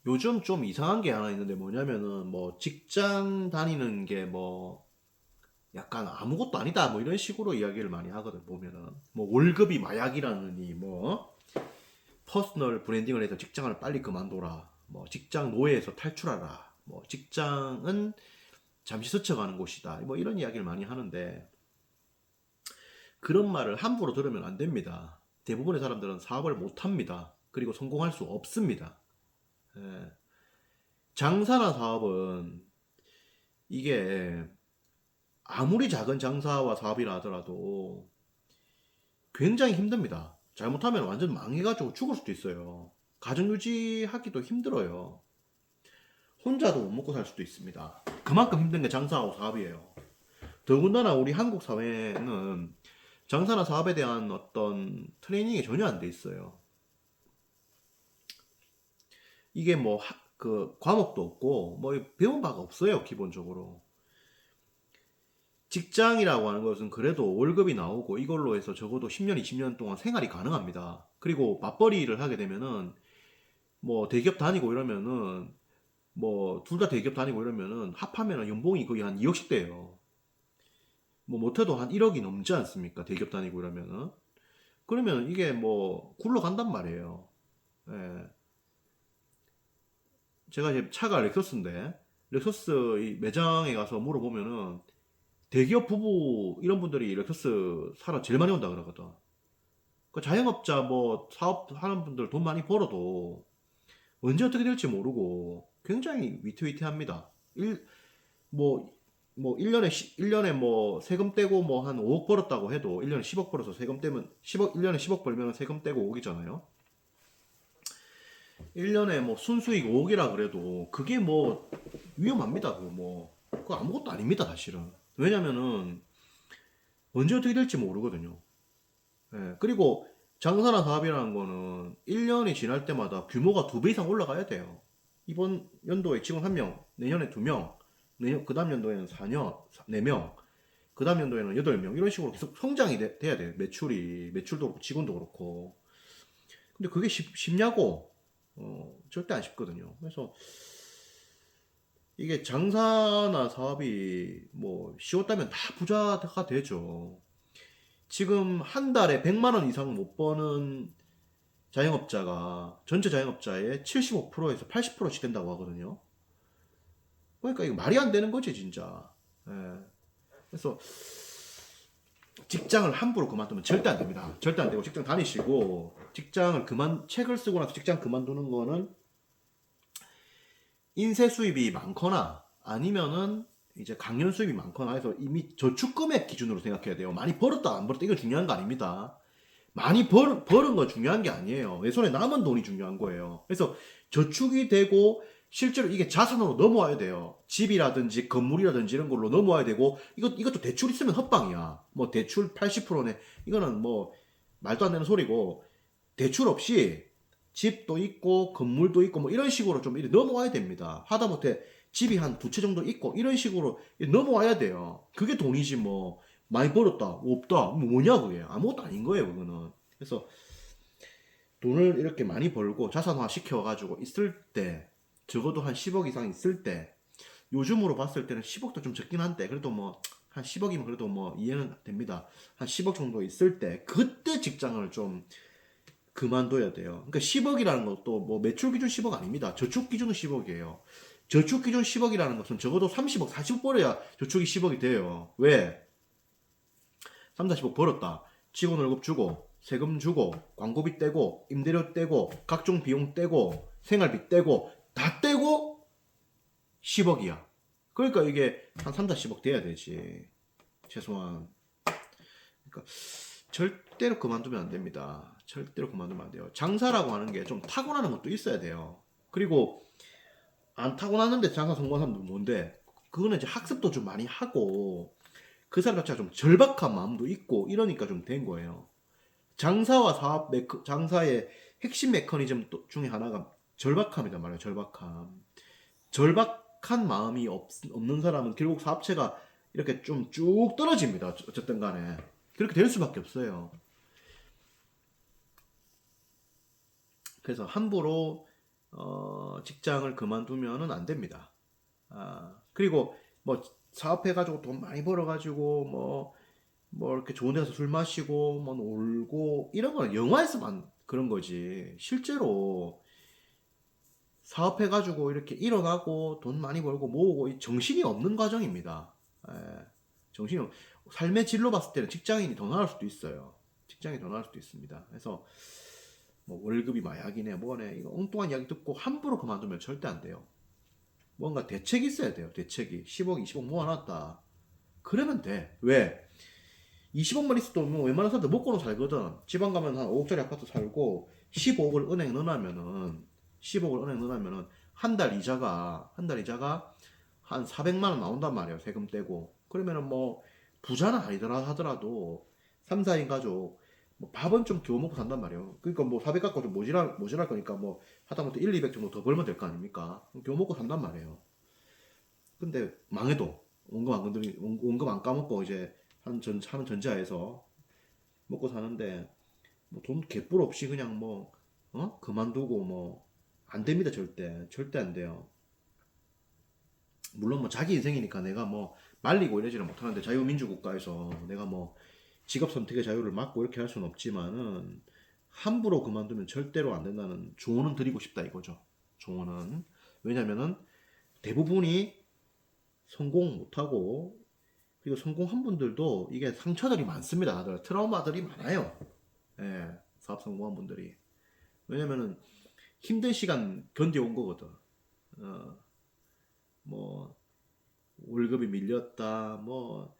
요즘 좀 이상한 게 하나 있는데 뭐냐면은 뭐 직장 다니는 게 뭐 약간 아무것도 아니다 뭐 이런 식으로 이야기를 많이 하거든. 보면은 뭐 월급이 마약이라느니 뭐 퍼스널 브랜딩을 해서 직장을 빨리 그만둬라, 뭐 직장 노예에서 탈출하라, 뭐 직장은 잠시 스쳐가는 곳이다, 뭐 이런 이야기를 많이 하는데 그런 말을 함부로 들으면 안 됩니다. 대부분의 사람들은 사업을 못 합니다. 그리고 성공할 수 없습니다. 예. 장사나 사업은 이게 아무리 작은 장사와 사업이라 하더라도 굉장히 힘듭니다. 잘못하면 완전 망해가지고 죽을 수도 있어요. 가정 유지하기도 힘들어요. 혼자도 못 먹고 살 수도 있습니다. 그만큼 힘든 게 장사하고 사업이에요. 더군다나 우리 한국 사회는 장사나 사업에 대한 어떤 트레이닝이 전혀 안 돼 있어요. 이게 뭐 그 과목도 없고 뭐 배운 바가 없어요, 기본적으로. 직장이라고 하는 것은 그래도 월급이 나오고 이걸로 해서 적어도 10년, 20년 동안 생활이 가능합니다. 그리고 맞벌이를 하게 되면은 뭐 대기업 다니고 이러면은 뭐 둘 다 대기업 다니고 이러면은 합하면 연봉이 거의 한 2억씩 돼요. 뭐 못해도 한 1억이 넘지 않습니까? 대기업 다니고 이러면은. 그러면 이게 뭐 굴러간단 말이에요. 예. 제가 지금 차가 렉서스인데 렉서스 이 매장에 가서 물어보면은 대기업 부부 이런 분들이 렉서스 사러 제일 많이 온다 그러거든. 그 자영업자 뭐 사업하는 분들 돈 많이 벌어도 언제 어떻게 될지 모르고 굉장히 위태위태합니다. 뭐, 뭐 1년에 1년에 뭐 세금 떼고 뭐 한 5억 벌었다고 해도 1년에 10억 벌어서 세금 떼면 10억 1년에 10억 벌면 세금 떼고 5억이잖아요. 1년에 뭐 순수익 5억이라 그래도 그게 뭐 위험합니다. 그거 뭐 그거 아무것도 아닙니다, 사실은. 왜냐면은 언제 어떻게 될지 모르거든요. 예, 그리고 장사나 사업이라는 거는 1년이 지날 때마다 규모가 2배 이상 올라가야 돼요. 이번 연도에 직원 1명, 내년에 2명, 그 다음 연도에는 4년, 4명, 그 다음 연도에는 8명, 이런 식으로 계속 성장이 돼야 돼요. 매출도 그렇고, 직원도 그렇고. 근데 그게 쉽냐고? 절대 안 쉽거든요. 그래서 이게 장사나 사업이 뭐 쉬웠다면 다 부자가 되죠. 지금 한 달에 100만 원 이상 못 버는 자영업자가 전체 자영업자의 75%에서 80%씩 된다고 하거든요. 그러니까 이거 말이 안 되는 거지, 진짜. 예. 그래서 직장을 함부로 그만두면 절대 안 됩니다. 절대 안 되고 직장 다니시고 책을 쓰고 나서 직장 그만두는 거는 인세 수입이 많거나 아니면은 이제 강연 수입이 많거나 해서 이미 저축금액 기준으로 생각해야 돼요. 많이 벌었다 안 벌었다 이거 중요한 거 아닙니다. 많이 버는 건 중요한 게 아니에요. 내 손에 남은 돈이 중요한 거예요. 그래서 저축이 되고 실제로 이게 자산으로 넘어와야 돼요. 집이라든지 건물이라든지 이런 걸로 넘어와야 되고 이것도 대출 있으면 헛방이야. 뭐 대출 80%네. 이거는 뭐 말도 안 되는 소리고 대출 없이 집도 있고 건물도 있고 뭐 이런 식으로 좀 이렇게 넘어와야 됩니다. 하다못해 집이 한 두 채 정도 있고 이런 식으로 넘어와야 돼요. 그게 돈이지 뭐 많이 벌었다 없다 뭐 뭐냐 그게 아무것도 아닌 거예요 그거는. 그래서 돈을 이렇게 많이 벌고 자산화 시켜가지고 있을 때 적어도 한 10억 이상 있을 때 요즘으로 봤을 때는 10억도 좀 적긴 한데 그래도 뭐 한 10억이면 그래도 뭐 이해는 됩니다. 한 10억 정도 있을 때 그때 직장을 좀 그만둬야 돼요. 그러니까 10억이라는 것도 뭐 매출 기준 10억 아닙니다. 저축 기준은 10억이에요. 저축 기준 10억이라는 것은 적어도 30억, 40억 벌어야 저축이 10억이 돼요. 왜? 3, 40억 벌었다. 직원 월급 주고, 세금 주고, 광고비 떼고, 임대료 떼고, 각종 비용 떼고, 생활비 떼고, 다 떼고 10억이야. 그러니까 이게 한 3, 40억 돼야 되지. 최소한. 그러니까 절대로 그만두면 안 됩니다. 절대로 그만두면 안 돼요. 장사라고 하는 게 좀 타고나는 것도 있어야 돼요. 그리고 안 타고나는데 장사 성공한 사람도 뭔데? 그거는 이제 학습도 좀 많이 하고 그 사람 자체가 좀 절박한 마음도 있고 이러니까 좀 된 거예요. 장사와 장사의 핵심 메커니즘 중에 하나가 절박함이란 말이에요. 절박함. 절박한 마음이 없는 사람은 결국 사업체가 이렇게 좀 쭉 떨어집니다. 어쨌든 간에. 그렇게 될 수밖에 없어요. 그래서 함부로 직장을 그만두면은 안 됩니다. 그리고 뭐 사업해가지고 돈 많이 벌어가지고 뭐 이렇게 좋은 데서 술 마시고 뭐 놀고 이런 건 영화에서만 그런 거지. 실제로 사업해가지고 이렇게 일어나고 돈 많이 벌고 모으고 이 정신이 없는 과정입니다. 예, 정신이 삶의 질로 봤을 때는 직장인이 더 나을 수도 있어요. 직장이 더 나을 수도 있습니다. 그래서 뭐 월급이 마약이네 뭐네 이거 엉뚱한 이야기 듣고 함부로 그만두면 절대 안 돼요. 뭔가 대책이 있어야 돼요. 대책이 10억 20억 모아놨다 그러면 돼. 왜? 20억만 있어도 뭐 웬만한 사람들 먹고는 살거든. 지방 가면 한 5억짜리 아파트 살고 15억을 은행에 넣어놓으면은 15억을 은행에 넣어놓으면은 한 달 이자가 한 400만 원 나온단 말이에요. 세금 떼고. 그러면은 뭐 부자는 아니더라 하더라도 3, 4인 가족 뭐 밥은 좀 겨우 먹고 산단 말이에요. 그러니까 뭐 400 갖고 좀 모자랄 거니까 뭐 하다못해 1, 200 정도 더 벌면 될 거 아닙니까? 겨우 먹고 산단 말이에요. 근데 망해도 원금 안 까먹고 이제 하는 전제하에서 먹고 사는데 뭐 돈 개뿔 없이 그냥 뭐 그만두고 뭐 안 됩니다. 절대 안 돼요. 물론 뭐 자기 인생이니까 내가 뭐 말리고 이러지는 못하는데 자유민주 국가에서 내가 뭐 직업 선택의 자유를 막고 이렇게 할 수는 없지만은 함부로 그만두면 절대로 안 된다는 조언은 드리고 싶다 이거죠. 조언은 왜냐면은 대부분이 성공 못하고 그리고 성공한 분들도 이게 상처들이 많습니다. 다들 트라우마들이 많아요. 예, 사업 성공한 분들이. 왜냐면은 힘든 시간 견뎌온 거거든. 어, 뭐 월급이 밀렸다, 뭐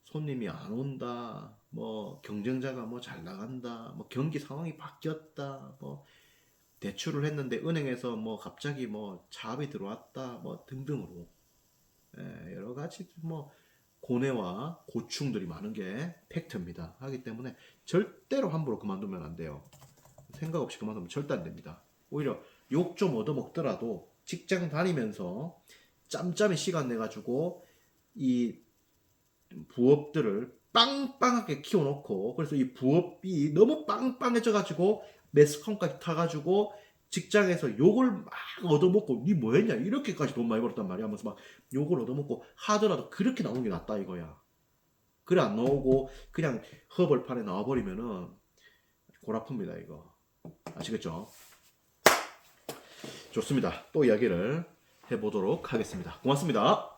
손님이 안 온다, 뭐 경쟁자가 뭐 잘 나간다, 뭐 경기 상황이 바뀌었다, 뭐 대출을 했는데 은행에서 뭐 갑자기 뭐 차압이 들어왔다, 뭐 등등으로 여러 가지 뭐 고뇌와 고충들이 많은 게 팩트입니다. 하기 때문에 절대로 함부로 그만두면 안 돼요. 생각 없이 그만두면 절대 안 됩니다. 오히려 욕 좀 얻어먹더라도 직장 다니면서 짬짬이 시간 내가지고 이 부업들을 빵빵하게 키워놓고 그래서 이 부업이 너무 빵빵해져가지고 매스컴까지 타가지고 직장에서 욕을 막 얻어먹고 니 뭐했냐 이렇게까지 돈 많이 벌었단 말이야 하면서 막 욕을 얻어먹고 하더라도 그렇게 나오는 게 낫다 이거야. 그래 안 나오고 그냥 허벌판에 나와버리면은 골 아픕니다 이거. 아시겠죠? 좋습니다. 또 이야기를 해보도록 하겠습니다. 고맙습니다.